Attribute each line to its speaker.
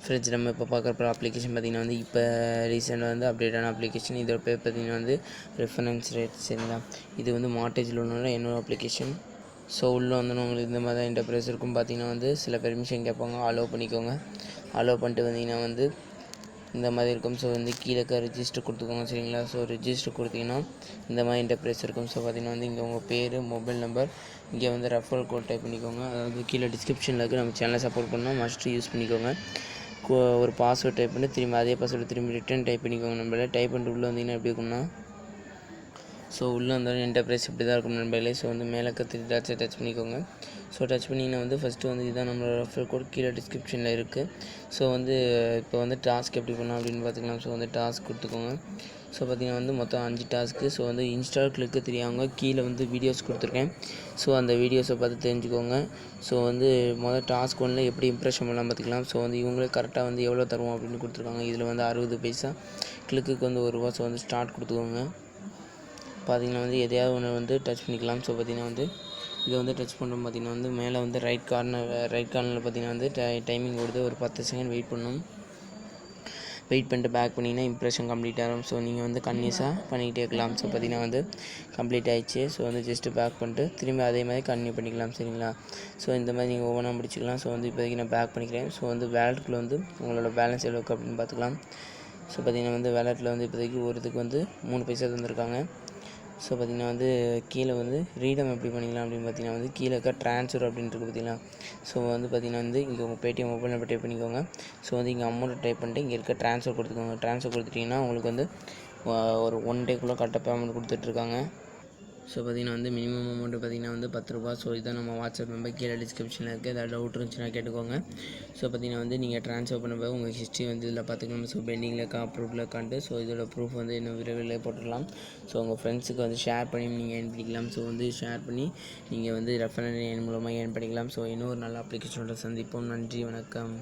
Speaker 1: Friends நம்ம இப்போ பார்க்குற அப்ளிகேஷன் பார்த்திங்கன்னா வந்து இப்போ ரீசெண்டாக வந்து அப்டேட்டான அப்ளிகேஷன். இதோட பேர் பார்த்திங்கன்னா வந்து ரெஃபரன்ஸ் ரேட்ஸ். சரிங்களா, இது வந்து மார்டேஜில் உள்ள என்னோட அப்ளிகேஷன். ஸோ உள்ளே வந்து உங்களுக்கு இந்த மாதிரி தான் இன்டர்ஃபேஸ் இருக்கும். பார்த்திங்கன்னா வந்து சில பெர்மிஷன் கேட்பாங்க, அலோவ் பண்ணிக்கோங்க. அலோவ் பண்ணிட்டு வந்தீங்கன்னா வந்து இந்த மாதிரி இருக்கும். ஸோ வந்து கீழே ரிஜிஸ்டர் கொடுத்துக்கோங்க. சரிங்களா, ஸோ ரிஜிஸ்டர் கொடுத்தீங்கன்னா இந்த மாதிரி இன்டர்ஃபேஸ் இருக்கும். ஸோ பார்த்திங்கன்னா வந்து இங்கே உங்கள் பேர், மொபைல் நம்பர், இங்கே வந்து ரெஃபரல் கோட் டைப் பண்ணிக்கோங்க. அதாவது கீழே டிஸ்கிரிப்ஷனில் இருக்குது. நம்ம சேனலை சப்போர்ட் பண்ணால் மஸ்ட்டு யூஸ் பண்ணிக்கோங்க. ஒரு பாஸ்வேர்ட் டைப் பண்ணி திரும்பி அதே பாஸ்வேர்டு திரும்பி ரிட்டன் டைப் பண்ணிக்கோங்க. நம்மள டைப் பண்ணிட்டு உள்ளே வந்தீங்கன்னா எப்படி இருக்கும்னா, ஸோ உள்ளே வந்தாலும் இன்டர்ஃபேஸ் இப்படி தான் இருக்கும் நண்பர்களே. ஸோ வந்து மேலே 3 டாட்ஸை டச் பண்ணிக்கோங்க. ஸோ டச் பண்ணிங்கன்னா வந்து ஃபஸ்ட்டு வந்து இதுதான் நம்மளோட ரெஃபரல் கோட் கீழே டிஸ்கிரிப்ஷனில் இருக்குது. ஸோ வந்து இப்போ வந்து டாஸ்க் எப்படி பண்ணலாம் அப்படின்னு பார்த்துக்கலாம். ஸோ வந்து டாஸ்க் கொடுத்துக்கோங்க. ஸோ பார்த்திங்கன்னா வந்து மொத்தம் 5 டாஸ்க்கு. ஸோ வந்து இன்ஸ்டால் கிளிக்கு தெரியாங்க கீழே வந்து வீடியோஸ் கொடுத்துருக்கேன். ஸோ அந்த வீடியோஸை பார்த்து தெரிஞ்சுக்கோங்க. ஸோ வந்து டாஸ்க் 1ல் எப்படி இம்ப்ரெஷன் பண்ணலாம் பார்த்துக்கலாம். ஸோ வந்து இவங்களே கரெக்டாக வந்து எவ்வளோ தருவோம் அப்படின்னு கொடுத்துருக்காங்க. இதில் வந்து 60 பைசா, கிளிக்கு வந்து ₹1. ஸோ வந்து ஸ்டார்ட் கொடுத்துக்கோங்க. பார்த்திங்கன்னா வந்து எதையாவது ஒன்று வந்து டச் பண்ணிக்கலாம். ஸோ பார்த்திங்கன்னா வந்து இதை வந்து டச் பண்ணுறோம். பார்த்திங்கன்னா வந்து மேலே வந்து ரைட் கார்னரில் பார்த்திங்கன்னா வந்து டைமிங் கொடுத்து ஒரு 10 செகண்ட் வெயிட் பண்ணணும். வெயிட் பண்ணிட்டு பேக் பண்ணிங்கன்னா இம்ப்ரெஷன் கம்ப்ளீட் ஆகும். ஸோ நீங்கள் வந்து கன்யூஸாக பண்ணிக்கிட்டே இருக்கலாம். ஸோ பார்த்திங்கன்னா வந்து கம்ப்ளீட் ஆகிடுச்சு. ஸோ வந்து ஜஸ்ட்டு பேக் பண்ணிட்டு திரும்பி அதே மாதிரி கன்டினியூ பண்ணிக்கலாம். சரிங்களா, ஸோ இந்த மாதிரி நீங்கள் ஒவ்வொன்றா முடிச்சிக்கலாம். ஸோ வந்து இப்போதைக்கு நான் பேக் பண்ணிக்கிறேன். ஸோ வந்து வேலெட்டில் வந்து உங்களோட பேலன்ஸ் எவ்வளோ இருக்குது அப்படின்னு பார்த்துக்கலாம். ஸோ பார்த்திங்கன்னா வந்து வேலெட்டில் வந்து இப்போதைக்கு ஒருத்துக்கு வந்து 3 பைசா தந்திருக்காங்க. ஸோ பார்த்திங்கன்னா வந்து கீழே வந்து ரீடம் எப்படி பண்ணிக்கலாம் அப்படின்னு பார்த்திங்கன்னா வந்து கீழே இருக்க ட்ரான்ஸ்ஃபர் அப்படின்ட்டு பார்த்திங்கன்னா. ஸோ வந்து பார்த்திங்கன்னா வந்து இங்கே உங்கள் Paytm மொபைல் நம்பர் டைப் பண்ணிக்கோங்க. ஸோ வந்து இங்கே அமௌண்ட் டைப் பண்ணிட்டு இங்கே இருக்க ட்ரான்ஸ்ஃபர் கொடுத்துக்கோங்க. ட்ரான்ஸ்ஃபர் கொடுத்துட்டிங்கன்னா உங்களுக்கு வந்து ஒரு 1 டேக்குள்ளே கரெக்டாக பேமெண்ட் கொடுத்துட்ருக்காங்க. ஸோ பார்த்திங்கன்னா வந்து மினிமம் அமௌண்ட்டு பார்த்திங்கன்னா வந்து ₹10. ஸோ இதான் நம்ம வாட்ஸ்அப் நம்பர் கீழே டிஸ்கிரிப்ஷனில் இருக்குது. ஏதாவது டவுட் இருந்துச்சுன்னா கேட்டுக்கோங்க. ஸோ பார்த்திங்கன்னா வந்து நீங்கள் ட்ரான்ஸ்ஃபர் பண்ணும்போது உங்கள் ஹிஸ்ட்ரி வந்து இதில் பார்த்துக்கணும். ஸோ பெண்டிங்கில் இருக்கா, அப்ரூவ்டில் இருக்கான்ட்டு. ஸோ இதோட ப்ரூஃப் வந்து இன்னும் விரைவில் போட்டுடலாம். ஸோ உங்கள் ஃப்ரெண்ட்ஸுக்கு வந்து ஷேர் பண்ணி நீங்கள் ஏர்ன் பண்ணிக்கலாம். ஸோ வந்து ஷேர் பண்ணி நீங்கள் வந்து ரெஃபரல் எண் மூலமாக ஏர்ன் பண்ணிக்கலாம். ஸோ இன்னொரு நல்ல அப்ளிகேஷனோட சந்திப்போம். நன்றி, வணக்கம்.